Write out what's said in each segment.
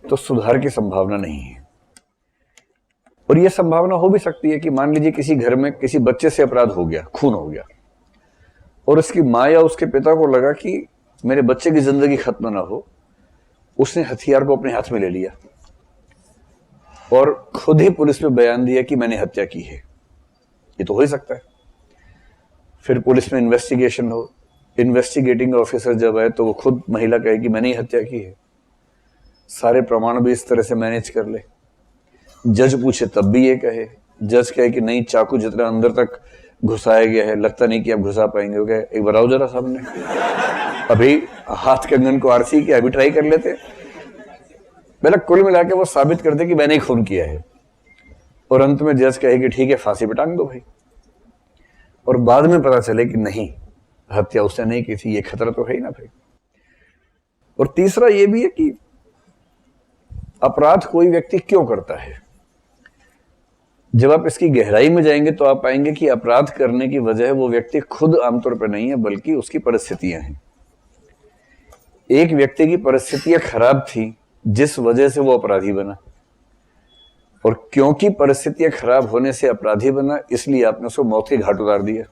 तो सुधार की संभावना नहीं है। और यह संभावना हो भी सकती है कि मान लीजिए किसी घर में किसी बच्चे से अपराध हो गया, खून हो गया, और उसकी माँ या उसके पिता को लगा कि मेरे बच्चे की जिंदगी खत्म ना हो, उसने हथियार को अपने हाथ में ले लिया और खुद ही पुलिस में बयान दिया कि मैंने हत्या की है। ये तो हो ही सकता है। फिर पुलिस में इन्वेस्टिगेशन हो, इन्वेस्टिगेटिंग ऑफिसर जब आए तो वो खुद महिला कहे कि मैंने ही हत्या की है, सारे प्रमाण भी इस तरह से मैनेज कर ले। जज पूछे तब भी ये कहे, जज कहे कि नहीं, चाकू जितना अंदर तक घुसाया गया है लगता नहीं कि आप घुसा पाएंगे। कहे एक बार आओ जरा सामने, अभी हाथ कंगन को आरसी किया, अभी ट्राई कर लेते। पहले कुल मिला के वो साबित कर दे कि मैंने ही खून किया है, और अंत में जज कहे कि ठीक है फांसी पे टांग दो भाई, और बाद में पता चले कि नहीं, हत्या उसने नहीं की थी। ये खतरा तो है ही ना भाई। और तीसरा ये भी है कि अपराध कोई व्यक्ति क्यों करता है। जब आप इसकी गहराई में जाएंगे तो आप पाएंगे कि अपराध करने की वजह वो व्यक्ति खुद आमतौर पर नहीं है, बल्कि उसकी परिस्थितियां हैं। एक व्यक्ति की परिस्थितियां खराब थी जिस वजह से वो अपराधी बना, और क्योंकि परिस्थितियां खराब होने से अपराधी बना, इसलिए आपने उसको मौत के घाट उतार दिया।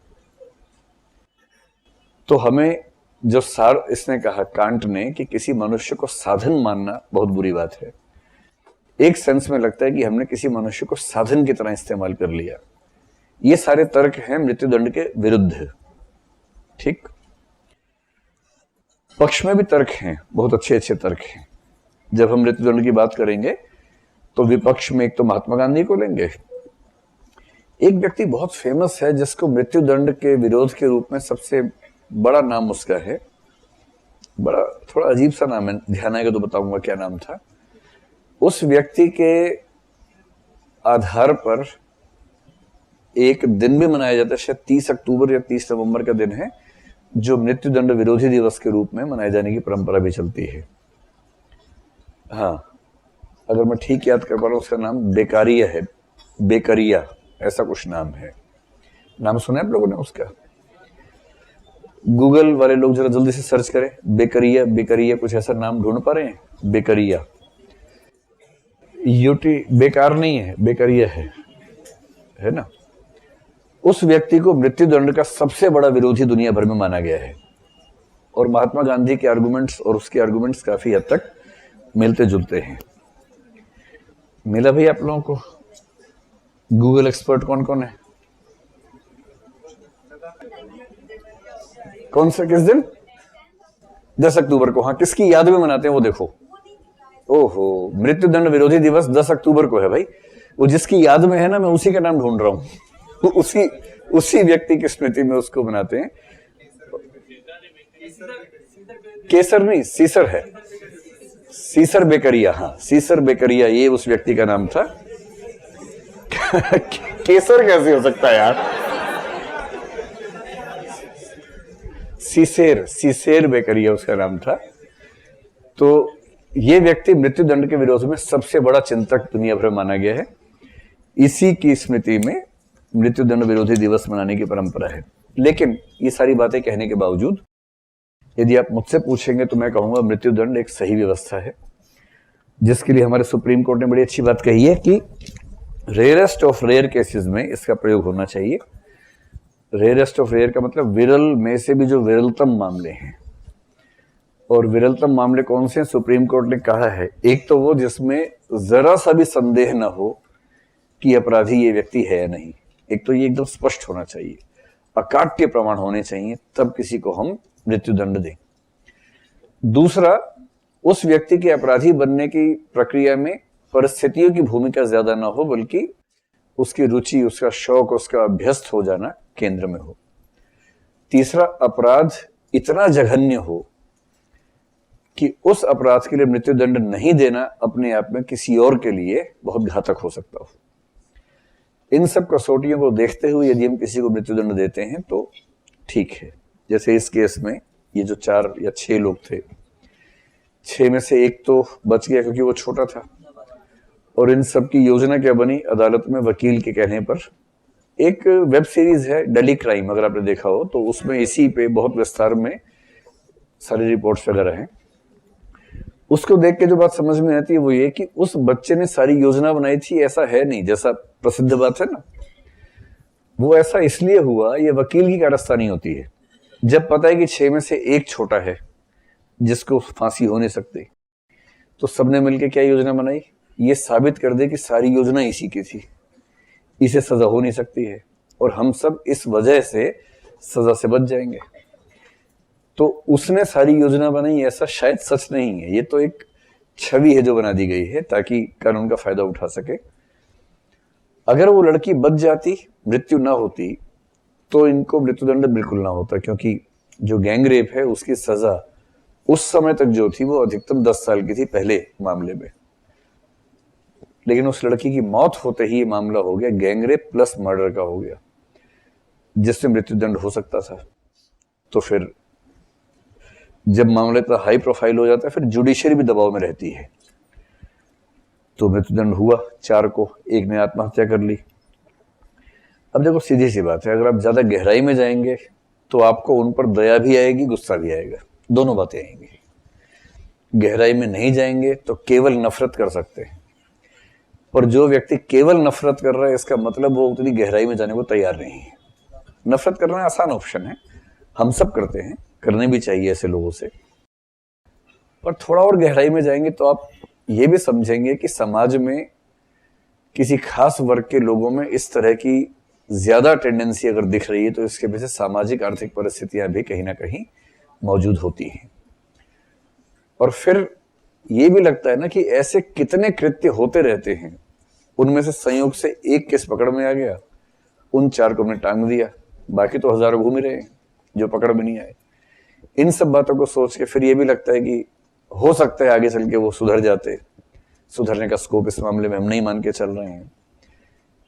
तो हमें जो सार इसने कहा कांट ने कि किसी मनुष्य को साधन मानना बहुत बुरी बात है, एक सेंस में लगता है कि हमने किसी मनुष्य को साधन की तरह इस्तेमाल कर लिया। ये सारे तर्क हैं मृत्युदंड के विरुद्ध। ठीक, पक्ष में भी तर्क हैं, बहुत अच्छे अच्छे तर्क हैं। जब हम मृत्युदंड की बात करेंगे तो विपक्ष में एक तो महात्मा गांधी को लेंगे। एक व्यक्ति बहुत फेमस है जिसको मृत्युदंड के विरोध के रूप में सबसे बड़ा नाम उसका है, बड़ा थोड़ा अजीब सा नाम है, ध्यान आएगा तो बताऊंगा क्या नाम था। उस व्यक्ति के आधार पर एक दिन भी मनाया जाता है, शायद 30 अक्टूबर या 30 नवंबर का दिन है, जो मृत्युदंड विरोधी दिवस के रूप में मनाए जाने की परंपरा भी चलती है। हाँ, अगर मैं ठीक याद कर पा रहा हूं, उसका नाम बेकारिया है, बेकरिया ऐसा कुछ नाम है। नाम सुना है आप लोगों ने उसका? गूगल वाले लोग जरा जल्दी से सर्च करें, बेकरिया, बेकरिया कुछ ऐसा नाम ढूंढ पा रहे हैं? बेकरिया, यूटी बेकार नहीं है, बेकरिया है ना। उस व्यक्ति को मृत्युदंड का सबसे बड़ा विरोधी दुनिया भर में माना गया है, और महात्मा गांधी के आर्गुमेंट्स और उसके आर्गुमेंट्स काफी हद तक मिलते जुलते हैं। मिला भाई आप लोगों को? गूगल एक्सपर्ट कौन कौन है? कौन सा, किस दिन? 10 अक्टूबर को। हाँ, किसकी याद में मनाते हैं वो देखो। ओहो, मृत्युदंड विरोधी दिवस 10 अक्टूबर को है भाई। वो जिसकी याद में है ना, मैं उसी का नाम ढूंढ रहा हूं। उसी व्यक्ति की स्मृति में उसको मनाते हैं। केसर नहीं, सीसर है, सीसर बेकरिया। हाँ, सीसर बेकरिया, ये उस व्यक्ति का नाम था। केसर कैसे हो सकता है यार? सीसेर बेकरिया उसका नाम था। तो ये व्यक्ति मृत्युदंड के विरोध में सबसे बड़ा चिंतक दुनिया भर में माना गया है। इसी की स्मृति में मृत्युदंड विरोधी दिवस मनाने की परंपरा है। लेकिन ये सारी बातें कहने के बावजूद यदि आप मुझसे पूछेंगे तो मैं कहूंगा मृत्युदंड एक सही व्यवस्था है, जिसके लिए हमारे सुप्रीम कोर्ट ने बड़ी अच्छी बात कही है कि रेयरेस्ट ऑफ रेयर केसेस में इसका प्रयोग होना चाहिए। रेयरेस्ट ऑफ रेयर का मतलब विरल में से भी जो विरलतम मामले हैं। और विरलतम मामले कौन से हैं? सुप्रीम कोर्ट ने कहा है, एक तो वो जिसमें जरा सा भी संदेह न हो कि अपराधी ये व्यक्ति है या नहीं। एक तो ये एकदम स्पष्ट होना चाहिए, अकाट्य प्रमाण होने चाहिए, तब किसी को हम मृत्युदंड दें। दूसरा, उस व्यक्ति के अपराधी बनने की प्रक्रिया में परिस्थितियों की भूमिका ज्यादा ना हो, बल्कि उसकी रुचि, उसका शौक, उसका अभ्यस्त हो जाना केंद्र में हो। तीसरा, अपराध इतना जघन्य हो कि उस अपराध के लिए मृत्युदंड नहीं देना अपने आप में किसी और के लिए बहुत घातक हो सकता हो। इन सब कसौटियों को देखते हुए यदि हम किसी को मृत्युदंड देते हैं तो ठीक है। जैसे इस केस में ये जो 4 या 6 लोग थे, 6 में से एक तो बच गया क्योंकि वो छोटा था। और इन सब की योजना क्या बनी? अदालत में वकील के कहने पर एक वेब सीरीज है डेली क्राइम, अगर आपने देखा हो तो उसमें इसी पे बहुत विस्तार में सारी रिपोर्ट्स वगैरह हैं। उसको देख के जो बात समझ में आती है वो ये कि उस बच्चे ने सारी योजना बनाई थी, ऐसा है नहीं, जैसा प्रसिद्ध बात है ना, वो ऐसा इसलिए हुआ, ये वकील की कारस्तानी होती है। जब पता है कि 6 में से एक छोटा है जिसको फांसी हो नहीं सकती, तो सबने मिलकर क्या योजना बनाई, ये साबित कर दे कि सारी योजना इसी की थी, इसे सजा हो नहीं सकती है और हम सब इस वजह से सजा से बच जाएंगे। तो उसने सारी योजना बनाई, ऐसा शायद सच नहीं है, ये तो एक छवि है जो बना दी गई है ताकि कानून का फायदा उठा सके। अगर वो लड़की बच जाती, मृत्यु ना होती, तो इनको मृत्युदंड बिल्कुल ना होता, क्योंकि जो गैंग रेप है उसकी सजा उस समय तक जो थी वो अधिकतम 10 साल की थी पहले मामले में। लेकिन उस लड़की की मौत होते ही ये मामला हो गया गैंग रेप प्लस मर्डर का हो गया, जिससे मृत्युदंड हो सकता था। तो फिर जब मामला इतना हाई प्रोफाइल हो जाता है, फिर जुडिशरी भी दबाव में रहती है। तो मृत्युदंड हुआ 4 को, एक ने आत्महत्या कर ली। अब देखो सीधी सी बात है, अगर आप ज्यादा गहराई में जाएंगे तो आपको उन पर दया भी आएगी, गुस्सा भी आएगा, दोनों बातें आएंगी। गहराई में नहीं जाएंगे तो केवल नफरत कर सकते हैं, और जो व्यक्ति केवल नफरत कर रहा है इसका मतलब वो उतनी गहराई में जाने को तैयार नहीं है। नफरत करना आसान ऑप्शन है, हम सब करते हैं, करने भी चाहिए ऐसे लोगों से, पर थोड़ा और गहराई में जाएंगे तो आप ये भी समझेंगे कि समाज में किसी खास वर्ग के लोगों में इस तरह की ज्यादा टेंडेंसी अगर दिख रही है तो इसके पीछे सामाजिक आर्थिक परिस्थितियां भी कहीं ना कहीं मौजूद होती हैं। और फिर ये भी लगता है ना कि ऐसे कितने कृत्य होते रहते हैं, उनमें से संयोग से एक केस पकड़ में आ गया, उन 4 को हमने टांग दिया, बाकी तो हजारों घूम रहे हैं जो पकड़ में नहीं आए। इन सब बातों को सोच के फिर ये भी लगता है कि हो सकता है आगे चल के वो सुधर जाते। सुधरने का स्कोप इस मामले में हम नहीं मान के चल रहे हैं,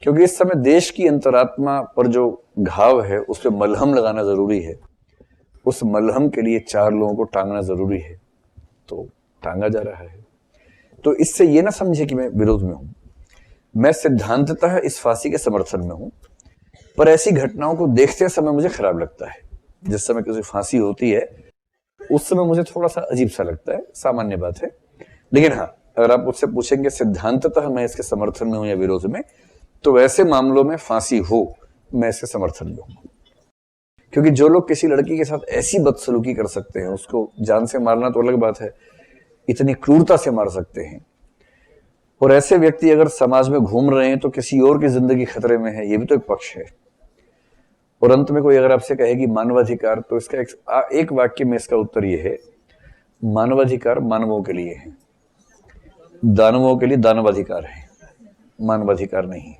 क्योंकि इस समय देश की अंतरात्मा पर जो घाव है उस पर मलहम लगाना जरूरी है। उस मलहम के लिए 4 लोगों को टांगना जरूरी है, तो टांगा जा रहा है। तो इससे ये ना समझे कि मैं विरोध में हूं, मैं सिद्धांततः इस फांसी के समर्थन में हूं, पर ऐसी घटनाओं को देखते समय मुझे खराब लगता है। जिस समय किसी फांसी होती है उस समय मुझे थोड़ा सा अजीब सा लगता है, सामान्य बात है। लेकिन हाँ, अगर आप मुझसे पूछेंगे सिद्धांततः मैं इसके समर्थन में हूं या विरोध में, तो ऐसे मामलों में फांसी हो, मैं इसके समर्थन में हूं। क्योंकि जो लोग किसी लड़की के साथ ऐसी बदसलूकी कर सकते हैं, उसको जान से मारना तो अलग बात है, इतनी क्रूरता से मार सकते हैं, और ऐसे व्यक्ति अगर समाज में घूम रहे हैं तो किसी और की जिंदगी खतरे में है, ये भी तो एक पक्ष है। और अंत में कोई अगर आपसे कहे कि मानवाधिकार, तो इसका एक वाक्य में इसका उत्तर ये है, मानवाधिकार मानवों के लिए है, दानवों के लिए दानवाधिकार है, मानवाधिकार नहीं।